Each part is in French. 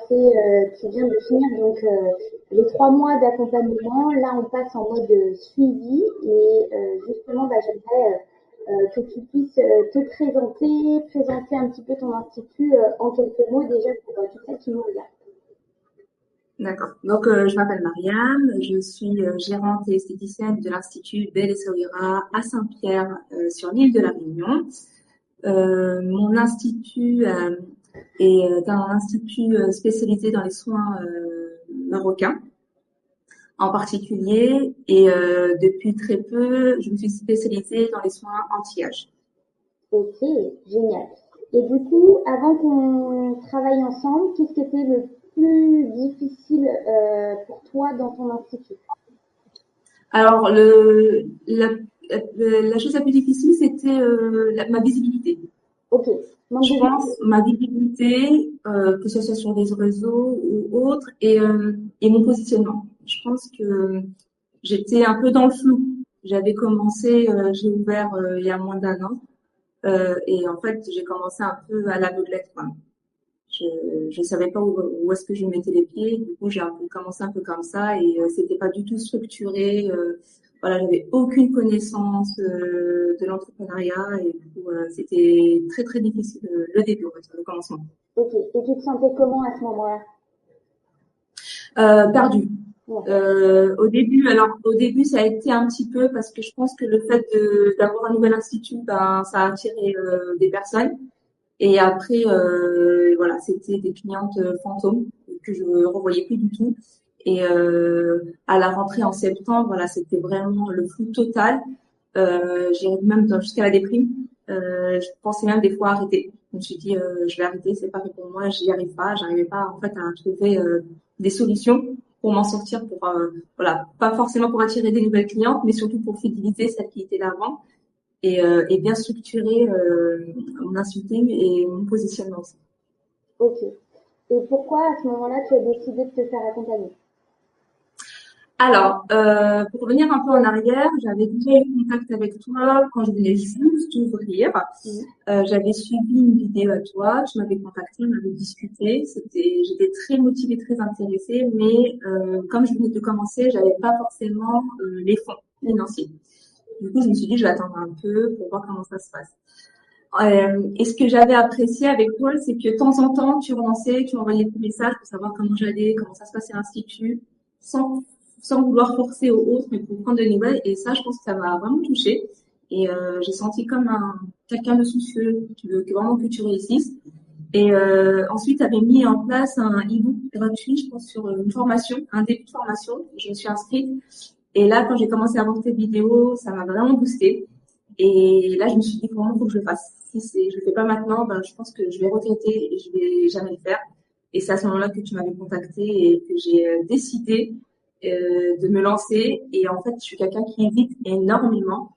tu viens de finir donc les 3 mois d'accompagnement. Là, on passe en mode suivi et justement, j'aimerais que tu puisses te présenter un petit peu ton institut en quelques mots déjà pour toutes celles qui nous regardent. D'accord. Donc, je m'appelle Mariam, je suis gérante et esthéticienne de l'Institut Belle et Saouira à Saint-Pierre sur l'île de la Réunion. Mon institut est un institut spécialisé dans les soins marocains en particulier et depuis très peu, je me suis spécialisée dans les soins anti-âge. Ok, génial. Et du coup, avant qu'on travaille ensemble, qu'est-ce qui était le plus difficile pour toi dans ton institut? Alors, la chose la plus difficile, c'était ma visibilité. Ok. Je pense ma visibilité, que ce soit sur les réseaux ou autres, et mon positionnement. Je pense que j'étais un peu dans le flou. J'avais commencé, j'ai ouvert il y a moins d'1 an, et en fait, j'ai commencé un peu à l'aveuglette, quoi. Je savais pas où est-ce que je mettais les pieds. Du coup, j'ai commencé un peu comme ça et c'était pas du tout structuré. Voilà, j'avais aucune connaissance de l'entrepreneuriat et du coup, c'était très très difficile le début, le commencement. Ok. Et tu te sentais comment à ce moment-là? Perdue. Ouais. Au début, ça a été un petit peu parce que je pense que le fait d'avoir un nouvel institut, ça a attiré des personnes. Et après, voilà, c'était des clientes fantômes que je ne revoyais plus du tout. Et à la rentrée en septembre, voilà, c'était vraiment le flou total. J'irais même jusqu'à la déprime. Je pensais même des fois arrêter. Je me suis dit, je vais arrêter, c'est pas fait pour moi, j'arrivais pas en fait à trouver des solutions pour m'en sortir, pour voilà, pas forcément pour attirer des nouvelles clientes, mais surtout pour fidéliser celles qui étaient là avant et bien structurer mon insulting et mon positionnement aussi. Ok. Et pourquoi à ce moment-là tu as décidé de te faire accompagner? Alors, pour revenir un peu en arrière, j'avais déjà eu contact avec toi quand je venais juste d'ouvrir. J'avais suivi une vidéo à toi, tu m'avais contacté, on avait discuté. J'étais très motivée, très intéressée, mais comme je venais de commencer, j'avais pas forcément les fonds financiers. Du coup, je me suis dit, je vais attendre un peu pour voir comment ça se passe. Et ce que j'avais apprécié avec toi, c'est que de temps en temps, tu relançais, tu m'envoyais des messages pour savoir comment j'allais, comment ça se passait à l'Institut, sans vouloir forcer aux autres, mais pour prendre des nouvelles. Et ça, je pense que ça m'a vraiment touchée. Et j'ai senti comme quelqu'un de soucieux, vraiment que tu réussisses. Et ensuite, tu avais mis en place un e-book gratuit, je pense, sur une formation, un début de formation. Je me suis inscrite. Et là, quand j'ai commencé à voir tes vidéos, ça m'a vraiment boostée. Et là, je me suis dit, vraiment, il faut que je le fasse. Si je le fais pas maintenant, je pense que je vais regretter et je vais jamais le faire. Et c'est à ce moment-là que tu m'avais contacté et que j'ai décidé de me lancer. Et en fait, je suis quelqu'un qui hésite énormément.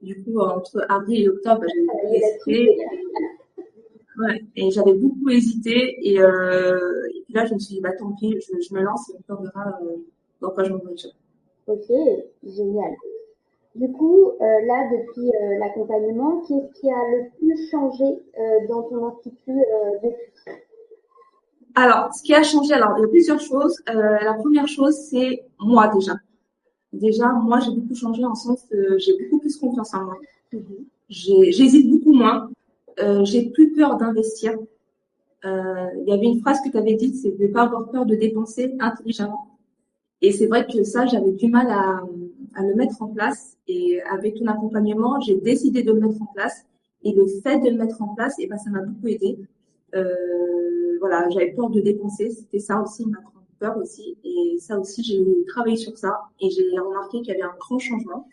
Du coup, entre avril et octobre, j'avais beaucoup hésité. Ouais, et j'avais beaucoup hésité. Et puis là, je me suis dit, tant pis, je me lance et on verra dans quoi je m'engage. Ok, génial. Du coup, là, depuis l'accompagnement, qu'est-ce qui a le plus changé dans ton institut depuis? Alors, ce qui a changé, alors il y a plusieurs choses. La première chose, c'est moi déjà. Déjà, moi, j'ai beaucoup changé en sens que j'ai beaucoup plus confiance en moi. J'hésite beaucoup moins. J'ai plus peur d'investir. Il y avait une phrase que tu avais dite, c'est de ne pas avoir peur de dépenser intelligemment. Et c'est vrai que ça, j'avais du mal à le mettre en place. Et avec ton accompagnement, j'ai décidé de le mettre en place. Et le fait de le mettre en place, ça m'a beaucoup aidé. Voilà, j'avais peur de dépenser. C'était ça aussi, ma grande peur aussi. Et ça aussi, j'ai travaillé sur ça. Et j'ai remarqué qu'il y avait un grand changement.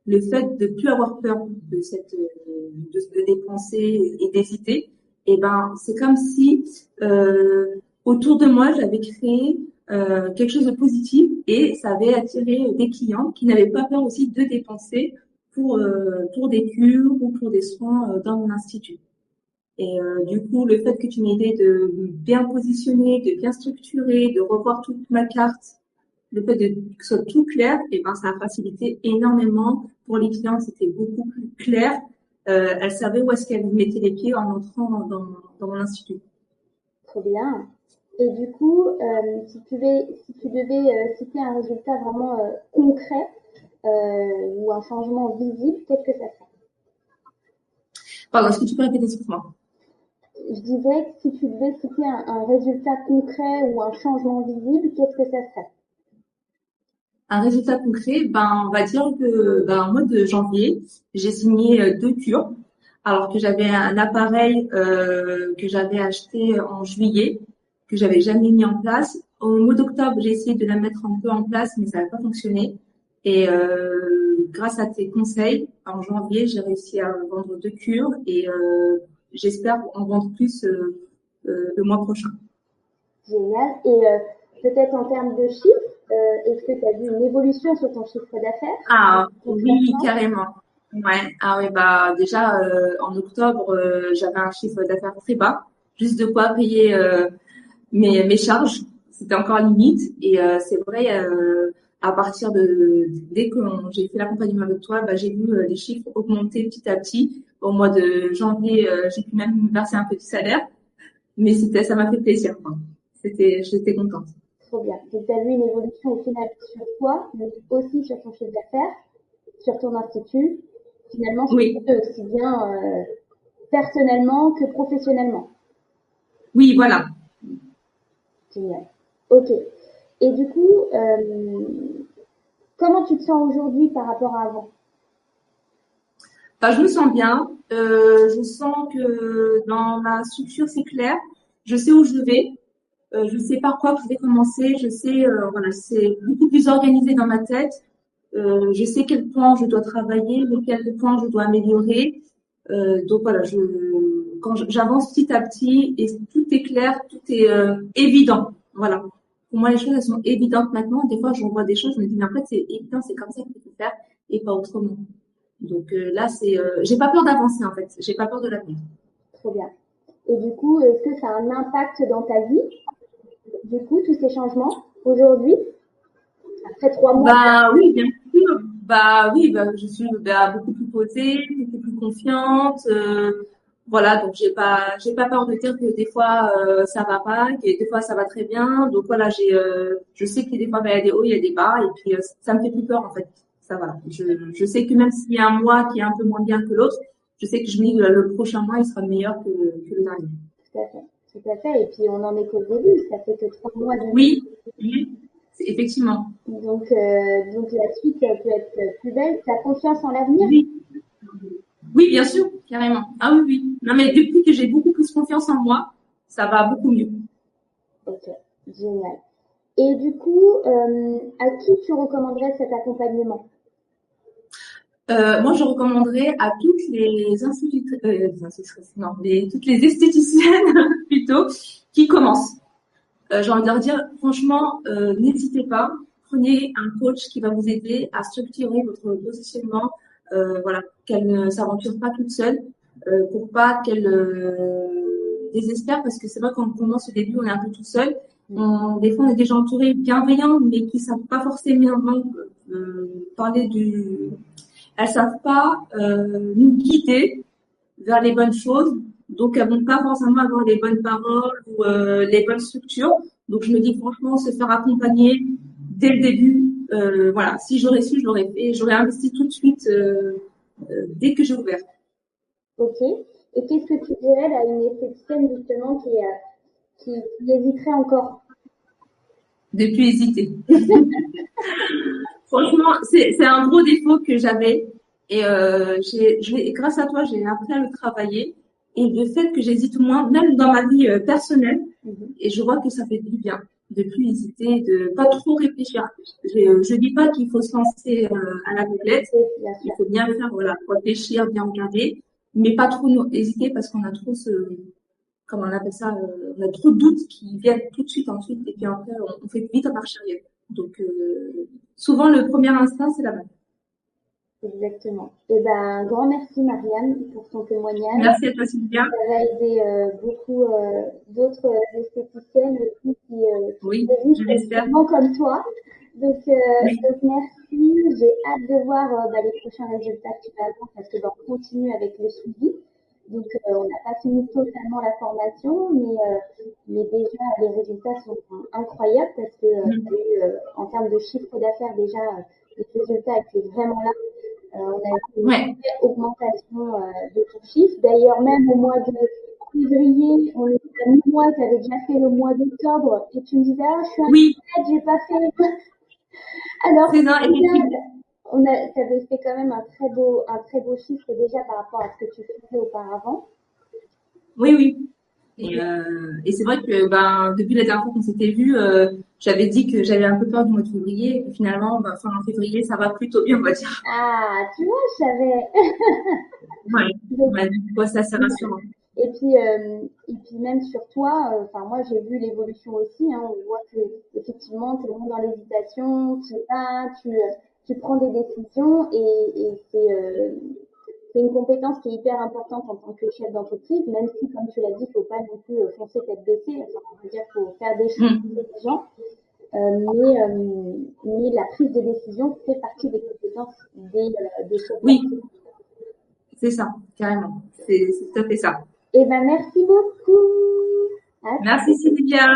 Le fait de plus avoir peur de dépenser et d'hésiter, c'est comme si autour de moi, j'avais créé quelque chose de positif et ça avait attiré des clients qui n'avaient pas peur aussi de dépenser pour des cures ou pour des soins dans mon institut. Et du coup, le fait que tu m'aies aidé de bien positionner, de bien structurer, de revoir toute ma carte, le fait que ce soit tout clair, ça a facilité énormément pour les clients. C'était beaucoup plus clair. Elles savaient où est-ce qu'elles mettaient les pieds en entrant dans mon institut. Trop bien. Et du coup, si tu devais citer un résultat vraiment concret ou un changement visible, qu'est-ce que ça serait? Pardon, est-ce que tu peux répéter pour moi? Je disais que si tu devais citer un résultat concret ou un changement visible, qu'est-ce que ça serait? Un résultat concret, ben, on va dire que, ben, au mois de janvier, j'ai signé 2 cures, alors que j'avais un appareil que j'avais acheté en juillet, que j'avais jamais mis en place. Au mois d'octobre, j'ai essayé de la mettre un peu en place, mais ça n'a pas fonctionné. Et grâce à tes conseils, en janvier, j'ai réussi à vendre 2 cures et j'espère en vendre plus le mois prochain. Génial. Et peut-être en termes de chiffres, est-ce que tu as vu une évolution sur ton chiffre d'affaires Ah oui, concrètement? carrément. Ouais. Ah oui, bah déjà en octobre, j'avais un chiffre d'affaires très bas, juste de quoi payer mes charges. C'était encore limite. Et c'est vrai, à partir de dès que j'ai fait l'accompagnement avec toi, bah, j'ai vu les chiffres augmenter petit à petit. Au mois de janvier, j'ai pu même verser un petit salaire, mais ça m'a fait plaisir, quoi. J'étais contente. Trop bien. Donc, tu as vu une évolution au final sur toi, mais aussi sur ton chiffre d'affaires, sur ton institut, finalement sur Oui, eux, aussi bien personnellement que professionnellement. oui, voilà. Génial. Ok. Et du coup, comment tu te sens aujourd'hui par rapport à avant? Bah, je me sens bien. Je sens que dans ma structure, c'est clair. Je sais où je vais. Je sais par quoi je vais commencer. Je sais, voilà, c'est beaucoup plus organisé dans ma tête. Je sais quel point je dois travailler, quel point je dois améliorer. Donc voilà, j'avance petit à petit et tout est clair, tout est évident. Voilà. Pour moi, les choses elles sont évidentes maintenant. Des fois, je vois des choses, je me dis mais en fait c'est évident, c'est comme ça qu'il faut faire et pas autrement. Donc là, j'ai pas peur d'avancer en fait. J'ai pas peur de l'avenir. Trop bien. Et du coup, est-ce que ça a un impact dans ta vie, du coup, tous ces changements aujourd'hui, après 3 mois? Bah oui, bien sûr. Bah oui, bah, je suis bah, beaucoup plus posée, beaucoup plus confiante. Voilà, donc j'ai pas peur de dire que des fois ça va pas, que des fois ça va très bien. Donc voilà, je sais que des fois bah, il y a des hauts, il y a des bas, et puis ça me fait plus peur en fait. Ça va. Je sais que même s'il y a un mois qui est un peu moins bien que l'autre, je sais que je me dis que le prochain mois il sera meilleur que le dernier. Tout à fait. Tout à fait. Et puis, on en est qu'au début. Ça fait que 3 mois du coup. Oui, oui, effectivement. Donc la suite peut être plus belle. Tu as confiance en l'avenir? Oui. Oui, bien sûr, carrément. Ah oui, oui. Non, mais depuis que j'ai beaucoup plus confiance en moi, ça va beaucoup mieux. Ok, génial. Et du coup, à qui tu recommanderais cet accompagnement? Moi, je recommanderais à toutes toutes les esthéticiennes plutôt qui commencent. J'ai envie de leur dire, franchement, n'hésitez pas, prenez un coach qui va vous aider à structurer votre positionnement, voilà, qu'elle ne s'aventure pas toute seule, pour pas qu'elle désespère, parce que c'est vrai quand on commence au début, on est un peu tout seul. Des fois, on est déjà entouré bienveillants, mais qui savent pas forcément parler elles savent pas nous guider vers les bonnes choses. Donc, elles vont pas forcément avoir les bonnes paroles ou les bonnes structures. Donc, je me dis franchement, se faire accompagner dès le début, voilà, si j'aurais su, je l'aurais fait. J'aurais investi tout de suite dès que j'ai ouvert. Ok. Et qu'est-ce que tu dirais là, à une esthéticienne justement qui hésiterait encore? Depuis hésiter. Franchement, c'est un gros défaut que j'avais. Et grâce à toi, j'ai appris à le travailler. Et le fait que j'hésite moins, même dans ma vie personnelle, et je vois que ça fait du bien de plus hésiter, de pas trop réfléchir. Je dis pas qu'il faut se lancer à la complète. Bien Il sûr. faut bien faire, voilà, réfléchir, bien regarder, mais pas trop hésiter parce qu'on a trop comment on appelle ça, on a trop de doutes qui viennent tout de suite ensuite et puis après on fait vite en marche arrière. Donc souvent le premier instinct c'est la bonne. Exactement. Et ben, un grand merci Marianne pour ton témoignage. Merci à toi Sylvia. Ça va aider beaucoup d'autres esthéticiennes aussi qui Oui, je hésitent l'espère. justement comme toi. Oui, Donc merci. J'ai hâte de voir les prochains résultats que tu vas avoir parce que on continue avec le suivi. Donc, on n'a pas fini totalement la formation, mais déjà, les résultats sont incroyables parce que en termes de chiffre d'affaires, déjà, les résultats étaient vraiment là. On a eu une vraie augmentation de ton chiffre. D'ailleurs, même au mois de février, on était à mi-mois, tu avais déjà fait le mois d'octobre, et tu me disais, ah, je suis inquiète, j'ai pas fait. Alors, tu avais fait quand même un très beau chiffre déjà par rapport à ce que tu faisais auparavant. Oui. Et c'est vrai que depuis la dernière fois qu'on s'était vu, j'avais dit que j'avais un peu peur du mois de février, et puis finalement, fin février, ça va plutôt bien, on va dire. Ah, tu vois, je savais. Ouais, c'est assez rassurant. Et puis même sur toi, enfin moi j'ai vu l'évolution aussi. Hein, on voit que effectivement tu es moins dans l'hésitation, tu prends des décisions et c'est une compétence qui est hyper importante en tant que chef d'entreprise, même si comme tu l'as dit, faut pas non plus foncer tête baissée. Enfin, on veut dire faut faire des choses intelligentes. Mais la prise de décision fait partie des compétences des chefs. Oui, c'est ça, carrément. C'est tout à fait ça. Eh ben merci beaucoup. Merci Sylvia.